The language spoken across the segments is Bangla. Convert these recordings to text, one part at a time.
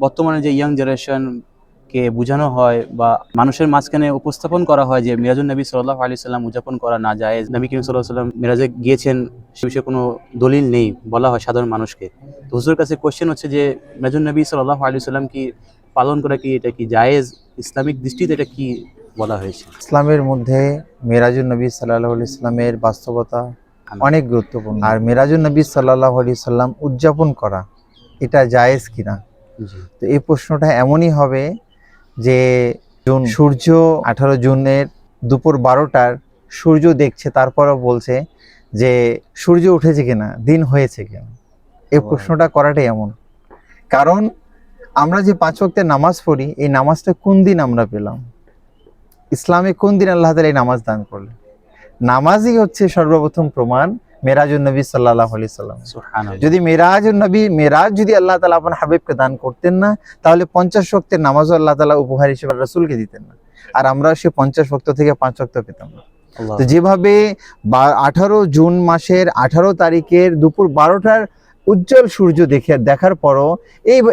বর্তমানে যে ইয়াং জেনারেশন কে বোঝানো হয় বা মানুষের মাঝখানে উপস্থাপন করা হয় যে মিরাজুন নবী সাল্লাল্লাহু আলাইহি সাল্লাম উদযাপন করা না জায়েজ, নবী করিম সাল্লাল্লাহু আলাইহি সাল্লাম মিরাজে গিয়েছেন সে বিষয়ে কোনো দলিল নেই বলা হয় সাধারণ মানুষকে। তো হুজুরের কাছে কোশ্চেন হচ্ছে যে মিরাজুন নবী সাল্লাল্লাহু আলাইহি সাল্লাম কি পালন করা কি এটা কি জায়েজ, ইসলামিক দৃষ্টিতে এটা কি বলা হয়েছে? ইসলামের মধ্যে মেরাজুন নবী সাল্লাল্লাহু আলাইহি সাল্লামের বাস্তবতা অনেক গুরুত্বপূর্ণ। আর মেরাজুন নবী সাল্লাল্লাহু আলাইহি সাল্লাম উদযাপন করা এটা জায়েজ কিনা, জি তো এই প্রশ্নটা এমনই হবে যে সূর্য 18 জুনের দুপুর 12টার সূর্য দেখছে, তারপরও বলছে যে সূর্য উঠেছে কিনা, দিন হয়েছে কিনা। এই প্রশ্নটা করাটাই এমন, কারণ আমরা যে 5 ওয়াক্তের নামাজ পড়ি, এই নামাজটা কোন দিন আমরা পেলাম, ইসলামে কোন দিন আল্লাহ তাআলা এই নামাজ দান করলেন? নামাজই হচ্ছে সর্বপ্রথম প্রমাণ মেরাজুন নবী সাল্লাল্লাহু আলাইহি সাল্লাম। সুবহানাল্লাহ। যদি মেরাজ যদি আল্লাহ তাআলা আপনার হাবিবকে দান করতেন না, তাহলে 50 ওয়াক্তের নামাজও আল্লাহ তাআলা উপহার হিসেবে রাসূলকে দিতেন না, আর আমরা সে 50 ওয়াক্ত থেকে 5 ওয়াক্ত পেতাম না। তো যেভাবে 18 জুন মাসের 18 তারিখের দুপুর 12টার উজ্জ্বল সূর্য দেখার পরও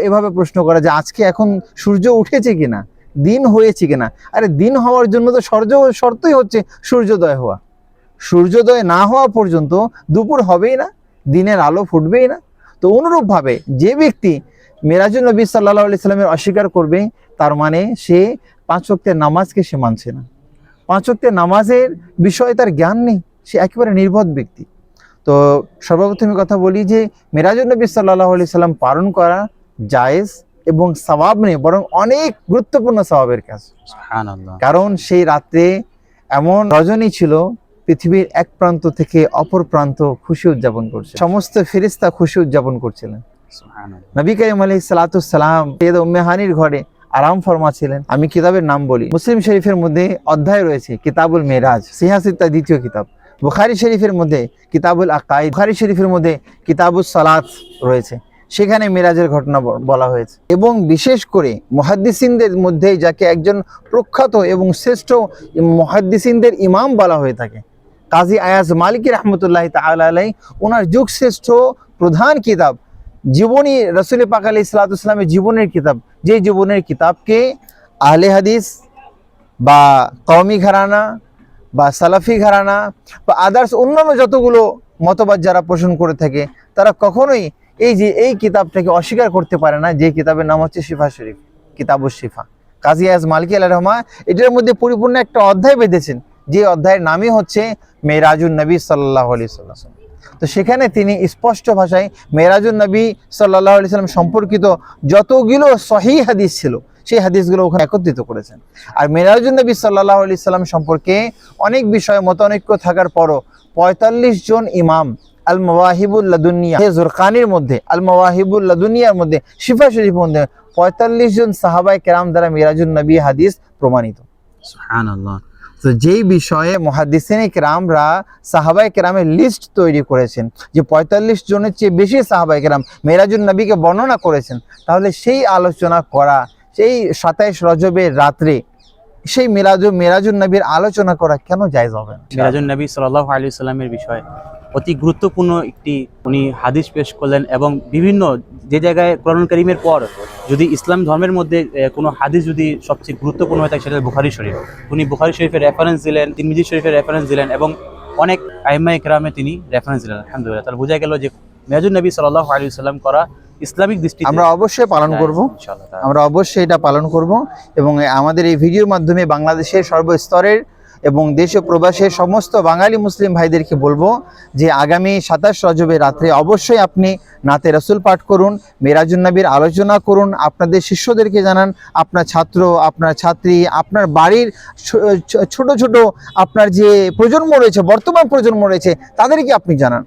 এভাবে প্রশ্ন করা যে আজকে এখন সূর্য উঠেছে কিনা, দিন হয়েছে কিনা। আরে দিন হওয়ার জন্য তো শর্তই হচ্ছে সূর্যোদয় হওয়া। সূর্যোদয় না হওয়া পর্যন্ত দুপুর হবেই না, দিনের আলো ফুটবেই না। তো অনুরূপভাবে যে ব্যক্তি মেরাজুন নবী সাল্লাল্লাহু আলাইহি সাল্লামের অস্বীকার করবে, তার মানে সে 5 ওয়াক্তের নামাজকে সে মানছে না, 5 ওয়াক্তের নামাজের বিষয়ে তার জ্ঞান নেই, সে একেবারে নির্বোধ ব্যক্তি। তো সর্বপ্রথম কথা বলি যে মেরাজুন নবী সাল্লাল্লাহু আলাইহি সাল্লাম পালন করা জায়েজ এবং সওয়াব নেই, বরং অনেক গুরুত্বপূর্ণ সওয়াবের কাজ। সুবহানাল্লাহ। কারণ সেই রাতে এমন রজনী ছিল, পৃথিবীর এক প্রান্ত থেকে অপর প্রান্ত খুশি উদযাপন করছে, সমস্ত ফেরেশতা খুশি উদযাপন করছিলেন। সুবহানাল্লাহ। নবী করিম আলাইহিস সালাতু সালাম সাইয়্যিদা উম্মে হানির ঘরে আরাম ফরমাচ্ছিলেন। আমি কিতাবের নাম বলি, মুসলিম শরীফের মধ্যে অধ্যায় রয়েছে কিতাবুল মেরাজ, সিহাসিত্তা দ্বিতীয় কিতাব। বুখারী শরীফের মধ্যে কিতাবুল আকাইদ, বুখারী শরীফের মধ্যে কিতাবুস সালাত রয়েছে, সেখানে মেরাজের ঘটনা বলা হয়েছে। এবং বিশেষ করে মুহাদ্দিসিনদের মধ্যে যাকে একজন প্রখ্যাত এবং শ্রেষ্ঠ মুহাদ্দিসিনদের ইমাম বলা হয়ে থাকে, কাজী আয়াজ মালিকি রাহমাতুল্লাহি তাআলা আলাইহি, ওনার যুগ শ্রেষ্ঠ প্রধান কিতাব জীবনী, রাসূল পাক আলাইহিস সালাতু সালামের জীবনের কিতাব, যে জীবনের কিতাবকে আহলে হাদিস বা কওমি ঘরানা বা সালাফি ঘরানা বা আদার্স অন্যান্য যতগুলো মতবাদ যারা পোষণ করে থাকে, তারা কখনোই এই কিতাবটাকে অস্বীকার করতে পারে না, যে কিতাবের নাম হচ্ছে শিফা শরীফ, কিতাবুশ শিফা। কাজী আয়াজ মালিকি আলাইহির রহমা এটার মধ্যে পরিপূর্ণ একটা অধ্যায় বেঁধেছেন, যে অধ্যায়ের নামই হচ্ছে মেরাজুন নবী সাল্লাল্লাহু আলাইহি সাল্লাম। তো সেখানে তিনি স্পষ্ট ভাষায় মেরাজুন নবী সাল্লাল্লাহু আলাইহি সাল্লাম সম্পর্কিত যতগুলো সহিহ হাদিস ছিল, সেই হাদিসগুলো ওখানে একত্রিত করেছেন। আর মেরাজুন নবী সাল্লাল্লাহু আলাইহি সাল্লাম সম্পর্কে অনেক বিষয়ে মতানৈক্য থাকার পরও 45 জন ইমাম আল মাওয়াহিবুল লাদুনিয়া জুরকানির মধ্যে, আল মাওয়াহিবুল লাদুনিয়ার মধ্যে, শিফা শরীফের মধ্যে 45 জন সাহাবায়ে কেরাম দ্বারা মেরাজুন নবী হাদিস প্রমাণিত। সুবহানাল্লাহ। তো যেই বিষয়ে মুহাদ্দিসিনে কেরামরা সাহাবায়ে কেরামের লিস্ট তৈরি করেছেন, যে 45 জনের চেয়ে বেশি সাহাবায়ে কেরাম মেরাজুন নবীকে বর্ণনা করেছেন, তাহলে সেই আলোচনা করা, সেই 27 রজবের রাত্রে সেই মেরাজুন নবীর আলোচনা করা কেন জায়েজ হবে না? মিরাজুন নবী সাল্লাল্লাহু আলাইহি সাল্লামের বিষয়ে অতি গুরুত্বপূর্ণ একটি উনি হাদিস পেশ করলেন, এবং বিভিন্ন যে জায়গায় কোরআন কারীমের পর যদি ইসলাম ধর্মের মধ্যে কোনো হাদিস যদি সবচেয়ে গুরুত্বপূর্ণ হয়ে থাকে, সেটা বুখারী শরীফ। উনি বুখারী শরীফের রেফারেন্স দিলেন, তিরমিজি শরীফের রেফারেন্স দিলেন, এবং অনেক আইম্মায়ে কেরামে তিনি রেফারেন্স দিলেন। আলহামদুলিল্লাহ, তাহলে বোঝা গেল যে মিরাজুন নবী সাল্লাল্লাহু আলাইহি সাল্লাম করা ইসলামিক দৃষ্টিতে আমরা অবশ্যই পালন করব, ইনশাআল্লাহ। আমরা অবশ্যই এটা পালন করব, এবং আমাদের এই ভিডিওর মাধ্যমে বাংলাদেশের সর্বস্তরের এবং দেশ ও প্রবাসের সমস্ত বাঙালি মুসলিম ভাইদেরকে বলবো যে আগামী 27 রজবের রাত্রে অবশ্যই আপনি নাতে রাসূল পাঠ করুন, মেরাজুন নবীর আলোচনা করুন, আপনাদের শিষ্যদেরকে জানান, আপনার ছাত্র, আপনার ছাত্রী, আপনার বাড়ির ছোট ছোট আপনার যে প্রজন্ম রয়েছে, বর্তমান প্রজন্ম রয়েছে, তাদেরকে আপনি জানান।